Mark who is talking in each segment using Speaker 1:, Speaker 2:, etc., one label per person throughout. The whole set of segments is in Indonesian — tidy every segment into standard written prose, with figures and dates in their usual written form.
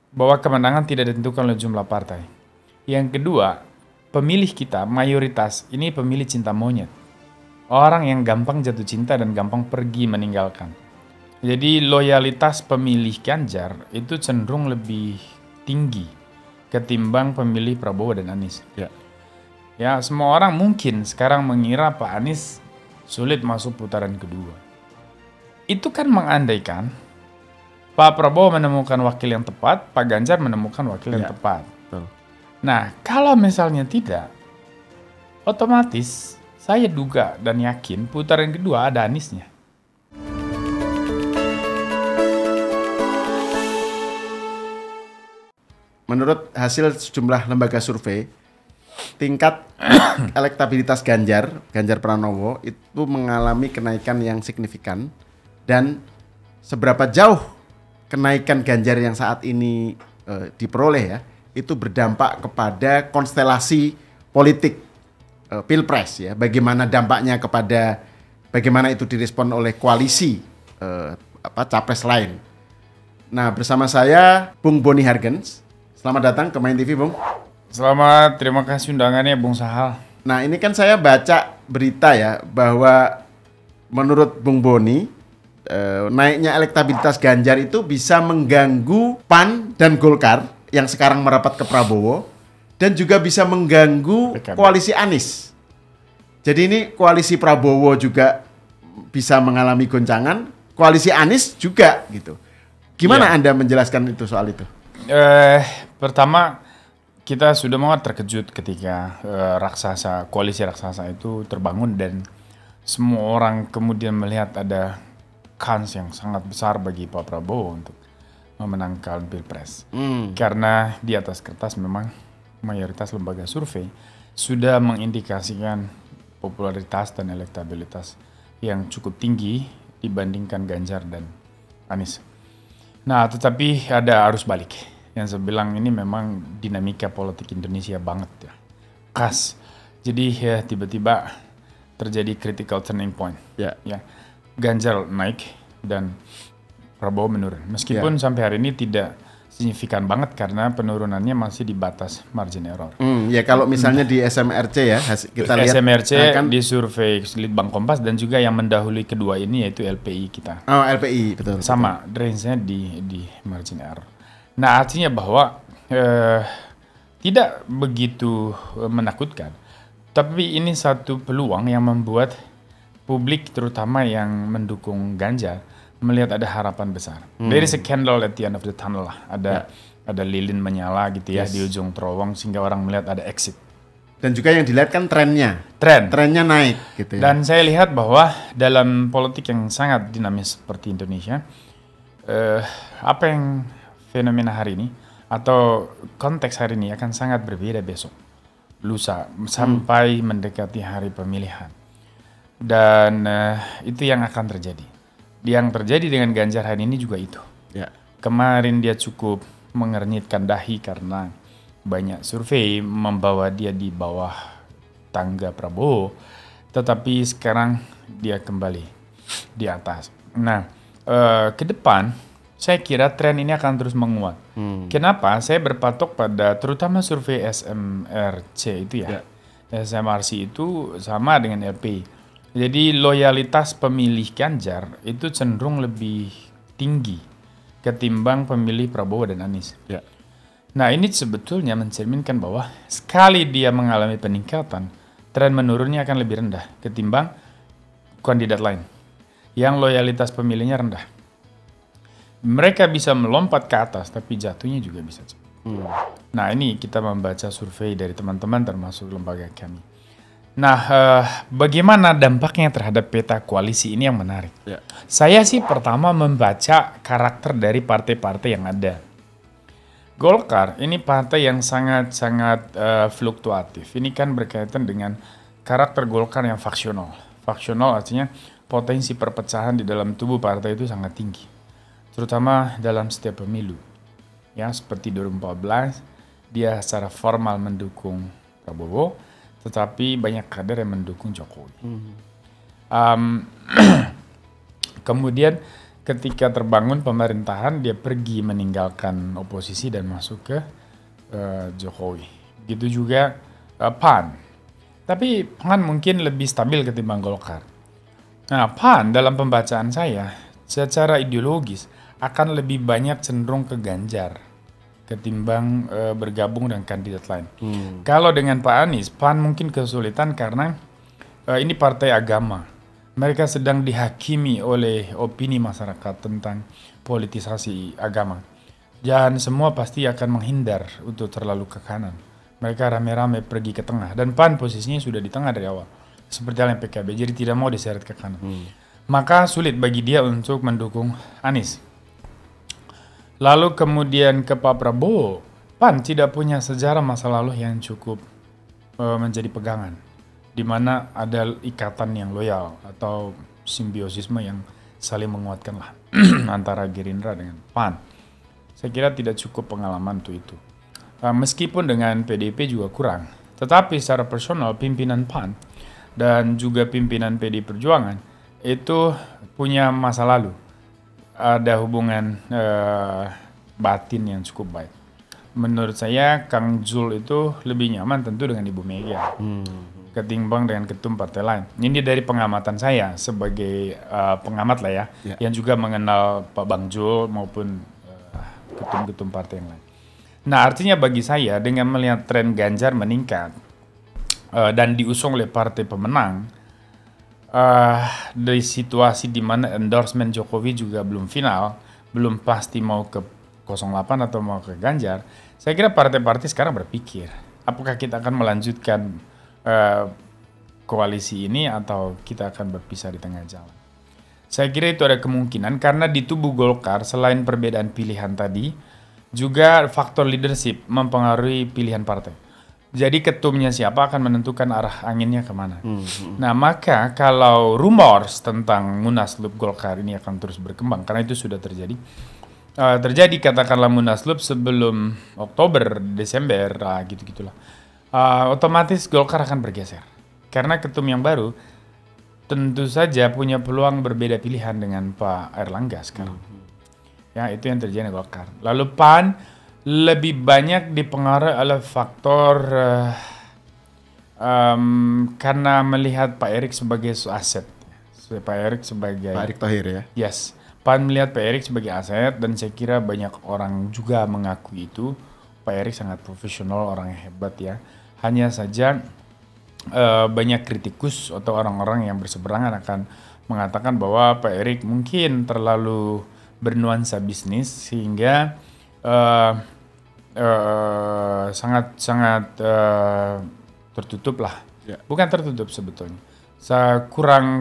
Speaker 1: bahwa kemenangan tidak ditentukan oleh jumlah partai. Yang kedua, pemilih kita mayoritas ini pemilih cinta monyet. Orang yang gampang jatuh cinta dan gampang pergi meninggalkan. Jadi loyalitas pemilih Ganjar itu cenderung lebih tinggi ketimbang pemilih Prabowo dan Anies. Ya, semua orang mungkin sekarang mengira Pak Anies sulit masuk putaran kedua. Itu kan mengandaikan Pak Prabowo menemukan wakil yang tepat, Pak Ganjar menemukan wakil yang tepat.
Speaker 2: Betul.
Speaker 1: Nah, kalau misalnya tidak, otomatis saya duga dan yakin putaran kedua ada Aniesnya.
Speaker 2: Menurut hasil sejumlah lembaga survei, tingkat elektabilitas Ganjar Pranowo itu mengalami kenaikan yang signifikan, dan seberapa jauh kenaikan Ganjar yang saat ini diperoleh ya, itu berdampak kepada konstelasi politik Pilpres ya, bagaimana dampaknya kepada bagaimana itu direspon oleh koalisi capres lain. Nah, bersama saya Bung Boni Hargens. Selamat datang ke Main TV, Bung.
Speaker 1: Selamat, terima kasih undangannya Bung Sahal.
Speaker 2: Nah, ini kan saya baca berita ya, bahwa menurut Bung Boni, naiknya elektabilitas Ganjar itu bisa mengganggu PAN dan Golkar yang sekarang merapat ke Prabowo, dan juga bisa mengganggu koalisi Anies. Jadi ini koalisi Prabowo juga bisa mengalami goncangan, koalisi Anies juga gitu. Gimana Anda menjelaskan itu soal itu?
Speaker 1: Pertama, kita sudah terkejut ketika koalisi raksasa itu terbangun dan semua orang kemudian melihat ada kans yang sangat besar bagi Pak Prabowo untuk memenangkan Pilpres. Karena di atas kertas memang mayoritas lembaga survei sudah mengindikasikan popularitas dan elektabilitas yang cukup tinggi dibandingkan Ganjar dan Anies. Nah, tetapi ada arus balik. Yang saya bilang ini memang dinamika politik Indonesia banget ya. Khas. Jadi ya tiba-tiba terjadi critical turning point. Ya. Ganjar naik dan Prabowo menurun. Meskipun sampai hari ini tidak signifikan banget karena penurunannya masih di batas margin error.
Speaker 2: Ya kalau misalnya di SMRC ya, kita lihat
Speaker 1: SMRC di survei Litbang Kompas dan juga yang mendahului kedua ini yaitu LPI kita.
Speaker 2: Oh, LPI, betul.
Speaker 1: Sama, range-nya di margin error. Nah, artinya bahwa tidak begitu menakutkan. Tapi ini satu peluang yang membuat publik terutama yang mendukung Ganjar melihat ada harapan besar. There is a candle at the end of the tunnel lah. Ada lilin menyala gitu ya di ujung terowong sehingga orang melihat ada exit.
Speaker 2: Dan juga yang dilihat kan trennya. Trennya naik gitu ya.
Speaker 1: Dan saya lihat bahwa dalam politik yang sangat dinamis seperti Indonesia, apa yang fenomena hari ini atau konteks hari ini akan sangat berbeda besok, lusa, sampai mendekati hari pemilihan. Dan itu yang akan terjadi. Yang terjadi dengan Ganjar hari ini juga itu. Kemarin dia cukup mengernyitkan dahi karena banyak survei membawa dia di bawah tangga Prabowo, tetapi sekarang dia kembali di atas. Nah, ke depan saya kira tren ini akan terus menguat. Kenapa? Saya berpatok pada terutama survei SMRC itu ya. SMRC itu sama dengan LPI. Jadi loyalitas pemilih Ganjar itu cenderung lebih tinggi ketimbang pemilih Prabowo dan Anies. Nah, ini sebetulnya mencerminkan bahwa sekali dia mengalami peningkatan, tren menurunnya akan lebih rendah ketimbang kandidat lain yang loyalitas pemilihnya rendah. Mereka bisa melompat ke atas, tapi jatuhnya juga bisa cepat. Nah, ini kita membaca survei dari teman-teman termasuk lembaga kami. Nah, bagaimana dampaknya terhadap peta koalisi ini yang menarik. Saya sih pertama membaca karakter dari partai-partai yang ada. Golkar ini partai yang sangat-sangat fluktuatif. Ini kan berkaitan dengan karakter Golkar yang faksional. Faksional artinya potensi perpecahan di dalam tubuh partai itu sangat tinggi. Terutama dalam setiap pemilu. Ya, seperti 2014, dia secara formal mendukung Prabowo, tetapi banyak kader yang mendukung Jokowi. Kemudian ketika terbangun pemerintahan dia pergi meninggalkan oposisi dan masuk ke Jokowi. Begitu juga PAN. Tapi PAN mungkin lebih stabil ketimbang Golkar. Nah, PAN dalam pembacaan saya secara ideologis akan lebih banyak cenderung ke Ganjar ketimbang bergabung dengan kandidat lain. Kalau dengan Pak Anies, PAN mungkin kesulitan karena ini partai agama. Mereka sedang dihakimi oleh opini masyarakat tentang politisasi agama. Dan semua pasti akan menghindar untuk terlalu ke kanan. Mereka rame-rame pergi ke tengah. Dan PAN posisinya sudah di tengah dari awal. Seperti halnya PKB, jadi tidak mau diseret ke kanan. Maka sulit bagi dia untuk mendukung Anies. Lalu kemudian ke Pak Prabowo, PAN tidak punya sejarah masa lalu yang cukup menjadi pegangan. Di mana ada ikatan yang loyal atau simbiosisme yang saling menguatkan lah antara Gerindra dengan PAN. Saya kira tidak cukup pengalaman untuk itu. Meskipun dengan PDIP juga kurang, tetapi secara personal pimpinan PAN dan juga pimpinan PD Perjuangan itu punya masa lalu, ada hubungan batin yang cukup baik. Menurut saya Kang Zul itu lebih nyaman tentu dengan Ibu Mega ketimbang dengan ketum partai lain. Ini dari pengamatan saya sebagai pengamat lah ya, yang juga mengenal Pak Bang Zul maupun ketum-ketum partai yang lain. Nah, artinya bagi saya dengan melihat tren Ganjar meningkat dan diusung oleh partai pemenang, dari situasi di mana endorsement Jokowi juga belum final, belum pasti mau ke 08 atau mau ke Ganjar, saya kira partai-partai sekarang berpikir, apakah kita akan melanjutkan koalisi ini atau kita akan berpisah di tengah jalan. Saya kira itu ada kemungkinan karena di tubuh Golkar selain perbedaan pilihan tadi, juga faktor leadership mempengaruhi pilihan partai. Jadi ketumnya siapa akan menentukan arah anginnya kemana. Nah, maka kalau rumors tentang Munaslup Golkar ini akan terus berkembang, karena itu sudah terjadi. Katakanlah Munaslup sebelum Oktober, Desember, gitu-gitulah. Otomatis Golkar akan bergeser. Karena ketum yang baru tentu saja punya peluang berbeda pilihan dengan Pak Erlangga sekarang. Ya, itu yang terjadi di Golkar. Lalu PAN lebih banyak dipengaruhi oleh faktor karena melihat Pak Erik sebagai aset. Pak Erik sebagai
Speaker 2: Pak Erick Thohir ya.
Speaker 1: Yes. PAN melihat Pak Erik sebagai aset dan saya kira banyak orang juga mengakui itu. Pak Erik sangat profesional, orang yang hebat ya. Hanya saja banyak kritikus atau orang-orang yang berseberangan akan mengatakan bahwa Pak Erik mungkin terlalu bernuansa bisnis sehingga sangat tertutup lah. Bukan tertutup sebetulnya.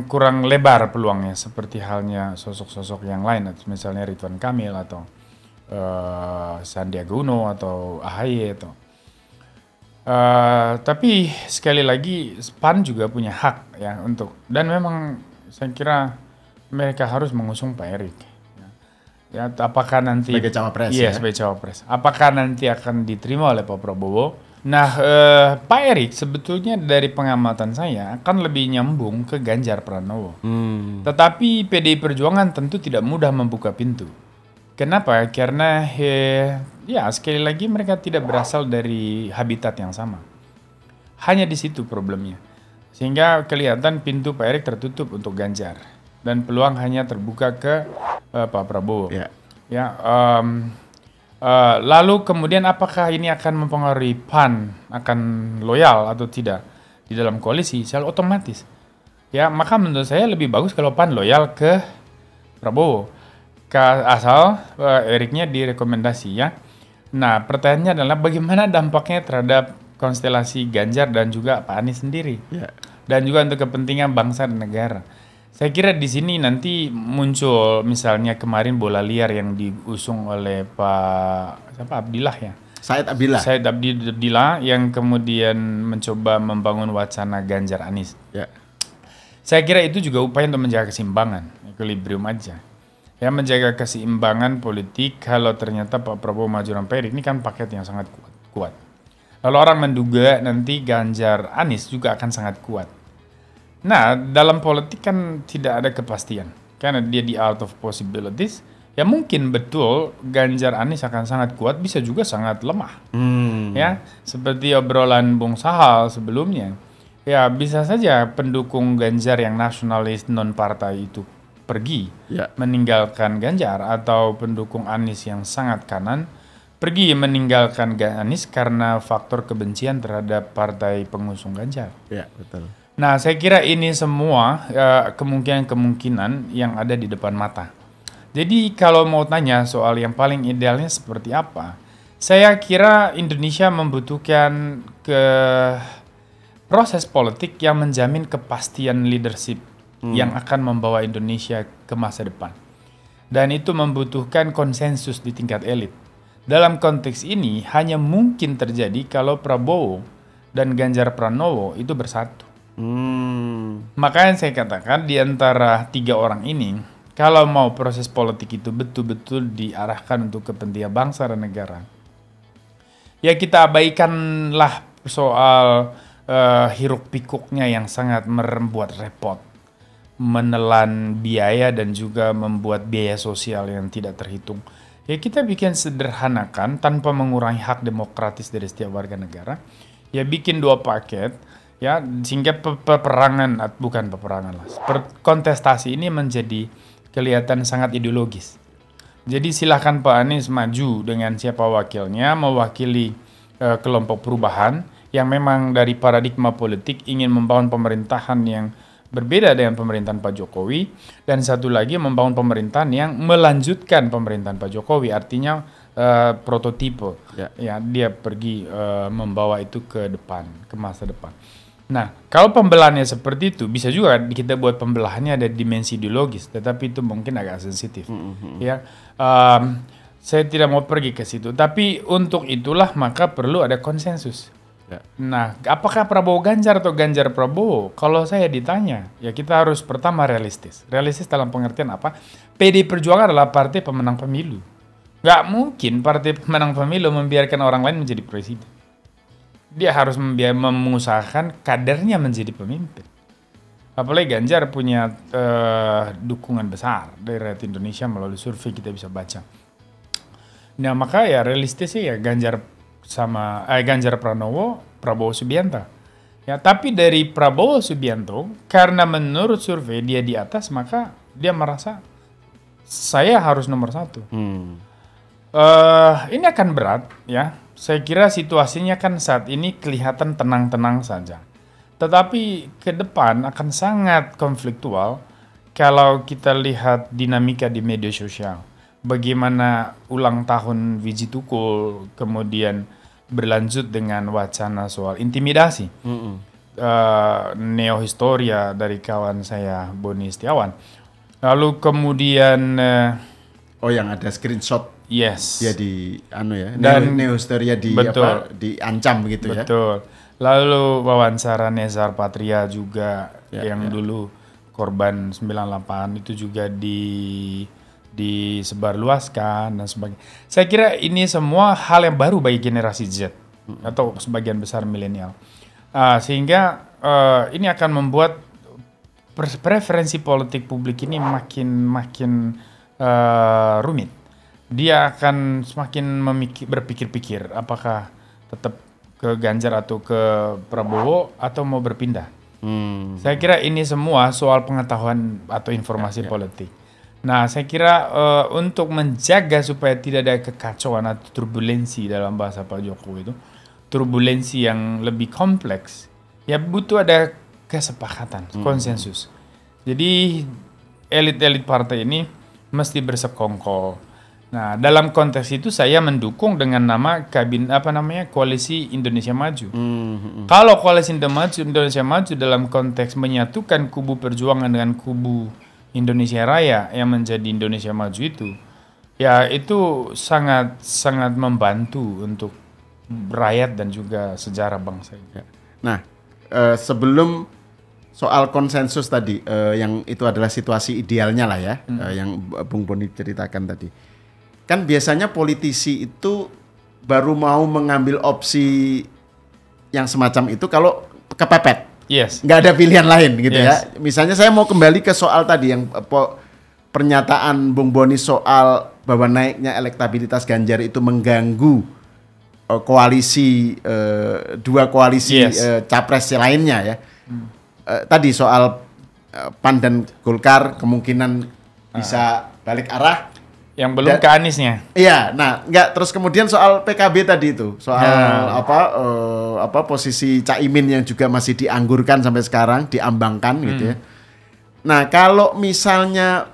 Speaker 1: Kurang lebar peluangnya seperti halnya sosok-sosok yang lain, misalnya Ridwan Kamil atau Sandiaga Uno atau AHY atau tapi sekali lagi PAN juga punya hak ya untuk, dan memang saya kira mereka harus mengusung Pak Erik. Ya, apakah nanti
Speaker 2: sebagai cawapres?
Speaker 1: Iya, sebagai cawapres. Apakah nanti akan diterima oleh Pak Prabowo? Nah, Pak Erik sebetulnya dari pengamatan saya akan lebih nyambung ke Ganjar Pranowo. Tetapi PDI Perjuangan tentu tidak mudah membuka pintu. Kenapa? Karena ya sekali lagi mereka tidak berasal dari habitat yang sama. Hanya di situ problemnya. Sehingga kelihatan pintu Pak Erik tertutup untuk Ganjar dan peluang hanya terbuka ke Pak Prabowo. Lalu kemudian apakah ini akan mempengaruhi PAN akan loyal atau tidak di dalam koalisi? Secara otomatis. Ya, maka menurut saya lebih bagus kalau PAN loyal ke Prabowo. Asal Eriknya direkomendasi ya. Nah, pertanyaannya adalah bagaimana dampaknya terhadap konstelasi Ganjar dan juga Pak Anies sendiri, dan juga untuk kepentingan bangsa dan negara. Saya kira di sini nanti muncul misalnya kemarin bola liar yang diusung oleh Pak Abdillah ya. Said Abdillah yang kemudian mencoba membangun wacana Ganjar Anies. Saya kira itu juga upaya untuk menjaga keseimbangan, equilibrium aja. Ya, menjaga keseimbangan politik kalau ternyata Pak Prabowo maju dengan Pak Erik, ini kan paket yang sangat kuat. Lalu orang menduga nanti Ganjar Anies juga akan sangat kuat. Nah, dalam politik kan tidak ada kepastian. karena dia di out of possibilities, ya mungkin betul Ganjar Anies akan sangat kuat, bisa juga sangat lemah. Ya, seperti obrolan Bung Sahal sebelumnya. Ya, bisa saja pendukung Ganjar yang nasionalis non partai itu pergi meninggalkan Ganjar, atau pendukung Anies yang sangat kanan pergi meninggalkan Anies karena faktor kebencian terhadap partai pengusung Ganjar.
Speaker 2: Ya, betul.
Speaker 1: Nah, saya kira ini semua kemungkinan yang ada di depan mata. Jadi kalau mau tanya soal yang paling idealnya seperti apa, saya kira Indonesia membutuhkan proses politik yang menjamin kepastian leadership yang akan membawa Indonesia ke masa depan. Dan itu membutuhkan konsensus di tingkat elit. Dalam konteks ini hanya mungkin terjadi kalau Prabowo dan Ganjar Pranowo itu bersatu. Makanya saya katakan di antara 3 orang ini, kalau mau proses politik itu betul-betul diarahkan untuk kepentingan bangsa dan negara, ya kita abaikanlah soal hiruk pikuknya yang sangat membuat repot, menelan biaya dan juga membuat biaya sosial yang tidak terhitung. Ya kita bikin sederhanakan tanpa mengurangi hak demokratis dari setiap warga negara. Ya bikin 2 paket, ya sehingga kontestasi ini menjadi kelihatan sangat ideologis. Jadi silakan Pak Anies maju dengan siapa wakilnya, mewakili kelompok perubahan yang memang dari paradigma politik ingin membangun pemerintahan yang berbeda dengan pemerintahan Pak Jokowi, dan satu lagi membangun pemerintahan yang melanjutkan pemerintahan Pak Jokowi, artinya prototipe. Ya dia pergi membawa itu ke depan, ke masa depan. Nah, kalau pembelahannya seperti itu, bisa juga kita buat pembelahannya ada dimensi ideologis, tetapi itu mungkin agak sensitif. Ya, saya tidak mau pergi ke situ. Tapi untuk itulah maka perlu ada konsensus. Nah, apakah Prabowo Ganjar atau Ganjar Prabowo? Kalau saya ditanya, ya kita harus pertama realistis. Realistis dalam pengertian apa? PDI Perjuangan adalah partai pemenang pemilu. Nggak mungkin partai pemenang pemilu membiarkan orang lain menjadi presiden. Dia harus mengusahakan kadernya menjadi pemimpin. Apalagi Ganjar punya dukungan besar dari rakyat Indonesia melalui survei kita bisa baca. Nah maka ya realistis sih ya Ganjar Pranowo, Prabowo Subianto. Ya tapi dari Prabowo Subianto karena menurut survei dia di atas, maka dia merasa saya harus nomor 1. Ini akan berat ya. Saya kira situasinya kan saat ini kelihatan tenang-tenang saja. Tetapi ke depan akan sangat konfliktual kalau kita lihat dinamika di media sosial. Bagaimana ulang tahun Wiji Tukul kemudian berlanjut dengan wacana soal intimidasi. Neo-historia dari kawan saya Boni Setiawan. Lalu kemudian
Speaker 2: yang ada screenshot.
Speaker 1: Yes.
Speaker 2: Ya dan neo-historia diancam begitu ya. Betul.
Speaker 1: Lalu wawancara Nezar Patria juga dulu korban 98 itu juga disebarluaskan dan sebagainya. Saya kira ini semua hal yang baru bagi generasi Z atau sebagian besar milenial. Sehingga ini akan membuat preferensi politik publik ini makin rumit. Dia akan semakin berpikir-pikir apakah tetap ke Ganjar atau ke Prabowo atau mau berpindah. Saya kira ini semua soal pengetahuan atau informasi politik. Nah, saya kira untuk menjaga supaya tidak ada kekacauan atau turbulensi dalam bahasa Pak Jokowi itu, turbulensi yang lebih kompleks, ya butuh ada kesepakatan, konsensus. Jadi elit-elit partai ini mesti bersekongkol. Nah, dalam konteks itu saya mendukung dengan nama Koalisi Indonesia Maju. Kalau Koalisi Indonesia Maju dalam konteks menyatukan kubu perjuangan dengan kubu Indonesia Raya yang menjadi Indonesia Maju itu, ya itu sangat membantu untuk rakyat dan juga sejarah bangsa.
Speaker 2: Nah, sebelum soal konsensus tadi, yang itu adalah situasi idealnya lah ya, yang Bung Boni ceritakan tadi. Kan biasanya politisi itu baru mau mengambil opsi yang semacam itu kalau kepepet.
Speaker 1: Yes.
Speaker 2: Nggak ada pilihan lain gitu ya. Misalnya saya mau kembali ke soal tadi yang pernyataan Bung Boni soal bahwa naiknya elektabilitas Ganjar itu mengganggu dua koalisi capres lainnya ya. Tadi soal PAN dan Golkar kemungkinan bisa balik arah.
Speaker 1: Yang belum ke Aniesnya.
Speaker 2: Iya, nah enggak, terus kemudian soal PKB tadi itu, soal posisi Caimin yang juga masih dianggurkan sampai sekarang, diambangkan gitu ya. Nah, kalau misalnya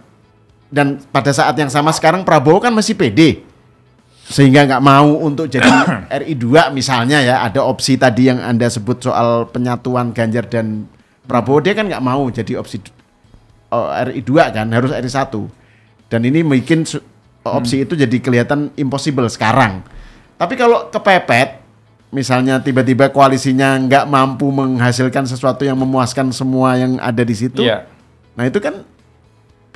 Speaker 2: dan pada saat yang sama sekarang Prabowo kan masih pede. Sehingga nggak mau untuk jadi RI 2 misalnya ya, ada opsi tadi yang Anda sebut soal penyatuan Ganjar dan Prabowo, dia kan nggak mau jadi opsi RI 2 kan, harus RI 1. Dan ini bikin opsi itu jadi kelihatan impossible sekarang. Tapi kalau kepepet, misalnya tiba-tiba koalisinya nggak mampu menghasilkan sesuatu yang memuaskan semua yang ada di situ, nah itu kan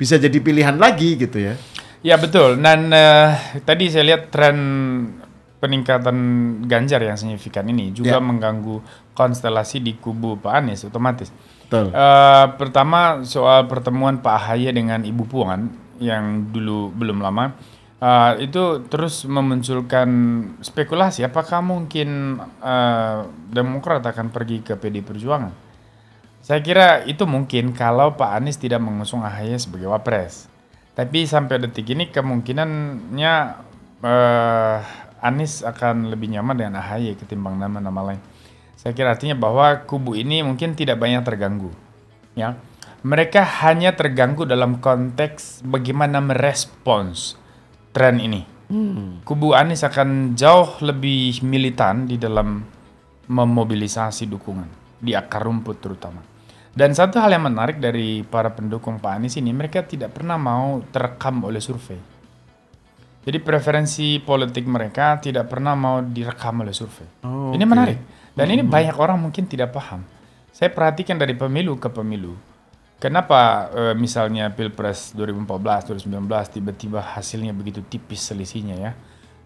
Speaker 2: bisa jadi pilihan lagi gitu ya.
Speaker 1: Ya betul, dan tadi saya lihat tren peningkatan Ganjar yang signifikan ini juga mengganggu konstelasi di kubu Pak Anies otomatis.
Speaker 2: Betul.
Speaker 1: Pertama soal pertemuan Pak Ahaye dengan Ibu Puan yang dulu belum lama, itu terus memunculkan spekulasi apakah mungkin Demokrat akan pergi ke PD Perjuangan. Saya kira itu mungkin kalau Pak Anies tidak mengusung Ahaye sebagai wapres. Tapi sampai detik ini kemungkinannya Anies akan lebih nyaman dengan Ahaye ketimbang nama-nama lain. Saya kira artinya bahwa kubu ini mungkin tidak banyak terganggu. Ya, mereka hanya terganggu dalam konteks bagaimana merespons tren ini. Kubu Anies akan jauh lebih militan di dalam memobilisasi dukungan di akar rumput terutama. Dan satu hal yang menarik dari para pendukung Pak Anies ini, mereka tidak pernah mau terekam oleh survei. Jadi preferensi politik mereka tidak pernah mau direkam oleh survei. Ini menarik. Dan ini banyak orang mungkin tidak paham. Saya perhatikan dari pemilu ke pemilu. Kenapa misalnya Pilpres 2014, 2019 tiba-tiba hasilnya begitu tipis selisihnya ya.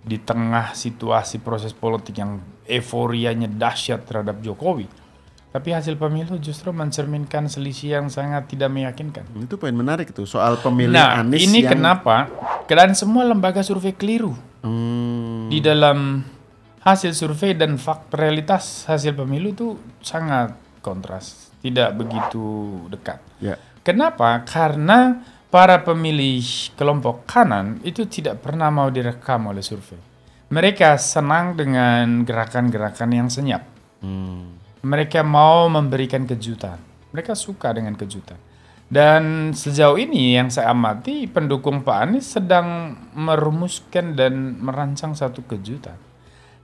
Speaker 1: Di tengah situasi proses politik yang euforianya dahsyat terhadap Jokowi. Tapi hasil pemilu justru mencerminkan selisih yang sangat tidak meyakinkan.
Speaker 2: Itu poin menarik itu soal pemilih Anies.
Speaker 1: Ini kenapa? Dan semua lembaga survei keliru di dalam hasil survei dan realitas hasil pemilu itu sangat kontras, tidak begitu dekat. Kenapa? Karena para pemilih kelompok kanan itu tidak pernah mau direkam oleh survei. Mereka senang dengan gerakan-gerakan yang senyap. Mereka mau memberikan kejutan. Mereka suka dengan kejutan. Dan sejauh ini yang saya amati, pendukung Pak Anies sedang merumuskan dan merancang satu kejutan.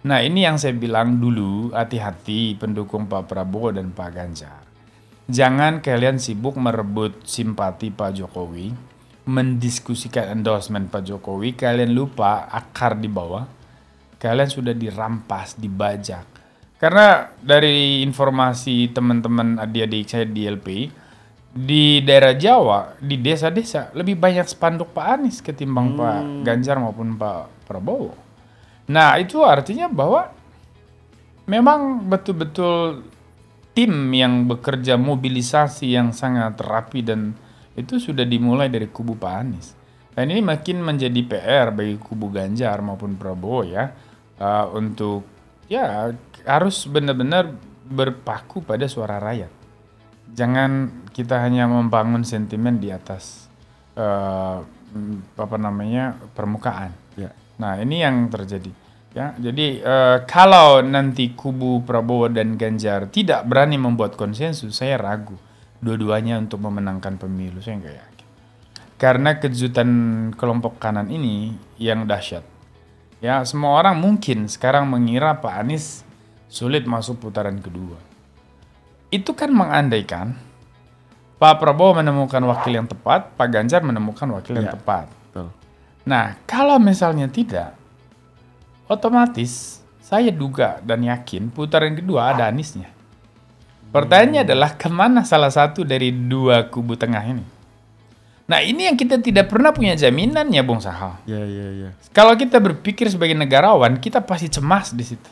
Speaker 1: Nah, ini yang saya bilang dulu, hati-hati pendukung Pak Prabowo dan Pak Ganjar. Jangan kalian sibuk merebut simpati Pak Jokowi, mendiskusikan endorsement Pak Jokowi, kalian lupa akar di bawah. Kalian sudah dirampas, dibajak. Karena dari informasi teman-teman adik-adik saya di LPI, di daerah Jawa, di desa-desa, lebih banyak spanduk Pak Anies ketimbang Pak Ganjar maupun Pak Prabowo. Nah, itu artinya bahwa memang betul-betul tim yang bekerja mobilisasi yang sangat rapi dan itu sudah dimulai dari kubu Pak Anies. Dan ini makin menjadi PR bagi kubu Ganjar maupun Prabowo ya, untuk ya harus benar-benar berpaku pada suara rakyat. Jangan kita hanya membangun sentimen di atas permukaan. Nah, ini yang terjadi. Ya, jadi kalau nanti kubu Prabowo dan Ganjar tidak berani membuat konsensus, saya ragu dua-duanya untuk memenangkan pemilu. Saya nggak yakin. Karena kejutan kelompok kanan ini yang dahsyat. Ya, semua orang mungkin sekarang mengira Pak Anies sulit masuk putaran kedua. Itu kan mengandaikan Pak Prabowo menemukan wakil yang tepat, Pak Ganjar menemukan wakil yang tepat.
Speaker 2: Betul.
Speaker 1: Nah, kalau misalnya tidak, otomatis saya duga dan yakin putaran kedua ada Aniesnya. Pertanyaannya adalah kemana salah satu dari dua kubu tengah ini? Nah, ini yang kita tidak pernah punya jaminannya, Bung Sahal. Kalau kita berpikir sebagai negarawan, kita pasti cemas di situ.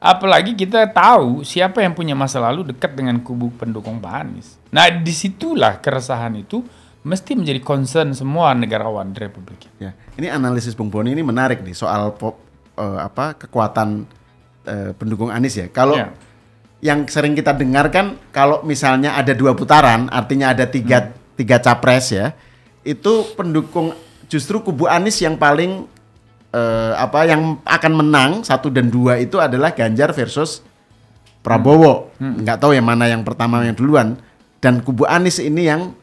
Speaker 1: Apalagi kita tahu siapa yang punya masa lalu dekat dengan kubu pendukung Pak Anies. Nah, disitulah keresahan itu mesti menjadi concern semua negarawan di Republik.
Speaker 2: Ya, ini analisis Bung Boni ini menarik nih soal kekuatan pendukung Anies ya. Kalau yang sering kita dengarkan kalau misalnya ada 2 putaran, artinya ada tiga capres ya, itu pendukung justru kubu Anies yang paling yang akan menang 1 dan 2 itu adalah Ganjar versus Prabowo. Nggak tahu yang mana yang pertama yang duluan, dan kubu Anies ini yang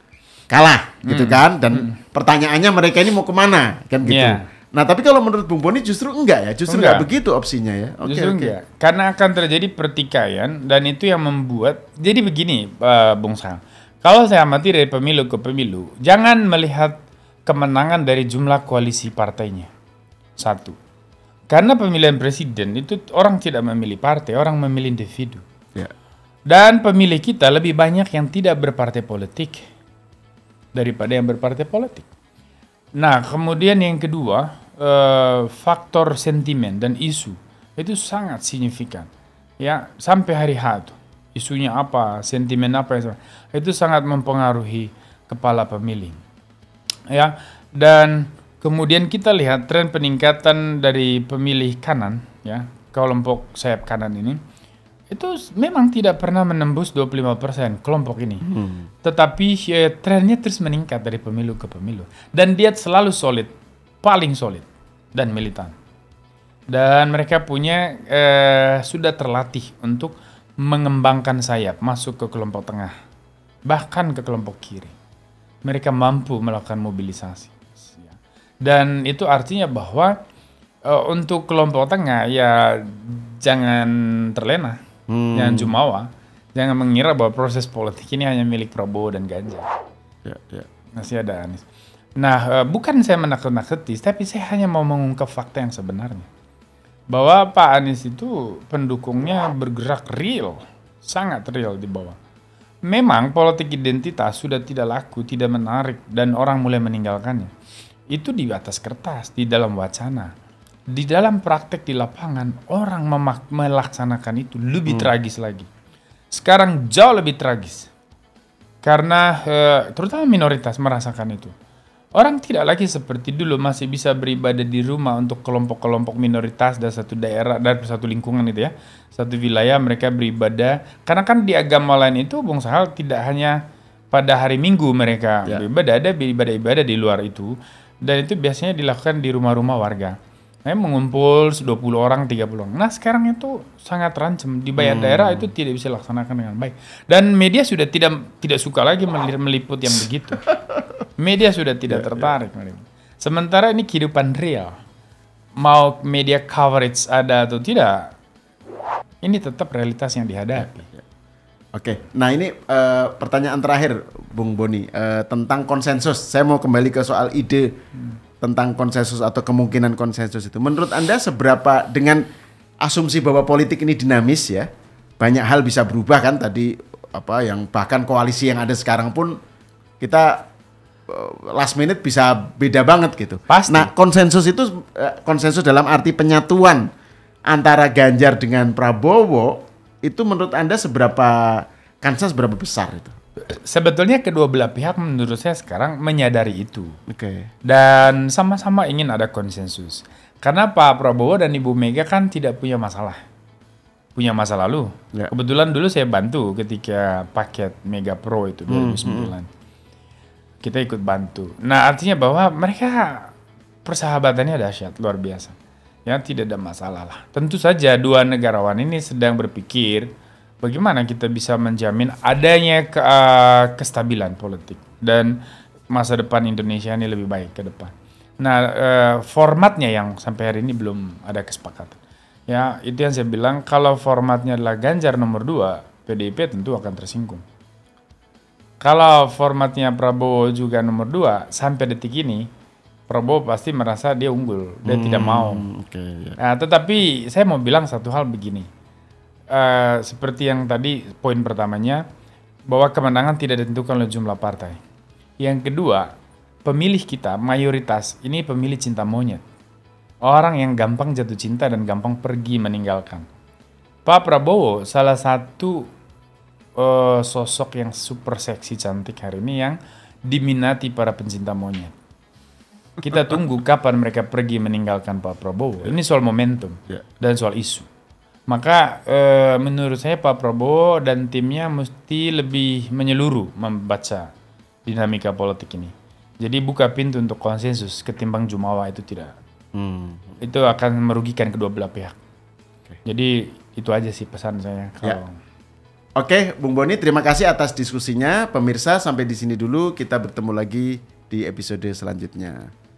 Speaker 2: kalah gitu kan, dan pertanyaannya mereka ini mau kemana kan gitu. Nah tapi kalau menurut Bung Boni justru enggak ya, justru enggak begitu opsinya ya.
Speaker 1: Justru enggak, karena akan terjadi pertikaian dan itu yang membuat, jadi begini Bung Sang, kalau saya amati dari pemilu ke pemilu, jangan melihat kemenangan dari jumlah koalisi partainya. 1, karena pemilihan presiden itu orang tidak memilih partai, orang memilih individu. Dan pemilih kita lebih banyak yang tidak berpartai politik daripada yang berpartai politik. Nah, kemudian yang kedua, faktor sentimen dan isu itu sangat signifikan. Ya, sampai hari H itu, isunya apa, sentimen apa, itu sangat mempengaruhi kepala pemilih. Ya, dan kemudian kita lihat tren peningkatan dari pemilih kanan, ya, kelompok sayap kanan ini, itu memang tidak pernah menembus 25% kelompok ini. Tetapi trennya terus meningkat dari pemilu ke pemilu. Dan dia selalu solid, paling solid dan militan. Dan mereka punya sudah terlatih untuk mengembangkan sayap masuk ke kelompok tengah, bahkan ke kelompok kiri. Mereka mampu melakukan mobilisasi. Dan itu artinya bahwa untuk kelompok tengah ya jangan terlena. Jangan jumawa, jangan mengira bahwa proses politik ini hanya milik Prabowo dan Ganjar. Masih ada Anies. Nah, bukan saya menakut-nakuti, tapi saya hanya mau mengungkap fakta yang sebenarnya. Bahwa Pak Anies itu pendukungnya bergerak real, sangat real di bawah. Memang politik identitas sudah tidak laku, tidak menarik, dan orang mulai meninggalkannya. Itu di atas kertas, di dalam wacana. Di dalam praktek di lapangan, orang melaksanakan itu lebih tragis lagi. Sekarang jauh lebih tragis. Karena terutama minoritas merasakan itu. Orang tidak lagi seperti dulu masih bisa beribadah di rumah untuk kelompok-kelompok minoritas dari satu daerah, dari satu lingkungan itu ya. Satu wilayah mereka beribadah. Karena kan di agama lain itu, Bung Sahal, tidak hanya pada hari Minggu mereka beribadah, ada ibadah-ibadah di luar itu. Dan itu biasanya dilakukan di rumah-rumah warga. Mengumpul 20 orang, 30 orang. Nah sekarang itu sangat terancam. Di banyak daerah itu tidak bisa dilaksanakan dengan baik. Dan media sudah tidak suka lagi meliput yang begitu. Media sudah tidak tertarik. Sementara ini kehidupan real. Mau media coverage ada atau tidak, ini tetap realitas yang dihadapi.
Speaker 2: Oke, nah ini pertanyaan terakhir Bung Boni tentang konsensus. Saya mau kembali ke soal ide tentang konsensus atau kemungkinan konsensus itu. Menurut Anda seberapa, dengan asumsi bahwa politik ini dinamis ya, banyak hal bisa berubah kan tadi, yang bahkan koalisi yang ada sekarang pun kita last minute bisa beda banget gitu.
Speaker 1: Pasti.
Speaker 2: Nah konsensus itu konsensus dalam arti penyatuan antara Ganjar dengan Prabowo itu menurut Anda kansnya seberapa besar itu?
Speaker 1: Sebetulnya kedua belah pihak menurut saya sekarang menyadari itu. Dan sama-sama ingin ada konsensus. Karena Pak Prabowo dan Ibu Mega kan tidak punya masalah. Punya masa lalu. Kebetulan dulu saya bantu ketika paket Mega Pro itu 2009. Kita ikut bantu. Nah artinya bahwa mereka persahabatannya dahsyat, luar biasa. Ya tidak ada masalah lah. Tentu saja dua negarawan ini sedang berpikir bagaimana kita bisa menjamin adanya kestabilan politik dan masa depan Indonesia ini lebih baik ke depan. Nah, formatnya yang sampai hari ini belum ada kesepakatan. Ya, itu yang saya bilang, kalau formatnya adalah Ganjar nomor 2, PDIP tentu akan tersinggung. Kalau formatnya Prabowo juga nomor 2, sampai detik ini, Prabowo pasti merasa dia unggul, dia tidak mau. Nah, tetapi saya mau bilang satu hal begini. Seperti yang tadi poin pertamanya, bahwa kemenangan tidak ditentukan oleh jumlah partai. Yang kedua, pemilih kita mayoritas ini pemilih cinta monyet, orang yang gampang jatuh cinta dan gampang pergi meninggalkan. Pak Prabowo salah satu sosok yang super seksi cantik hari ini yang diminati para pencinta monyet. Kita tunggu kapan mereka pergi meninggalkan Pak Prabowo. Ini soal momentum dan soal isu. Maka menurut saya Pak Prabowo dan timnya mesti lebih menyeluruh membaca dinamika politik ini. Jadi buka pintu untuk konsensus ketimbang jumawa itu tidak. Itu akan merugikan kedua belah pihak. Jadi itu aja sih pesan saya.
Speaker 2: Oke, Bung Boni, terima kasih atas diskusinya. Pemirsa, sampai di sini dulu. Kita bertemu lagi di episode selanjutnya.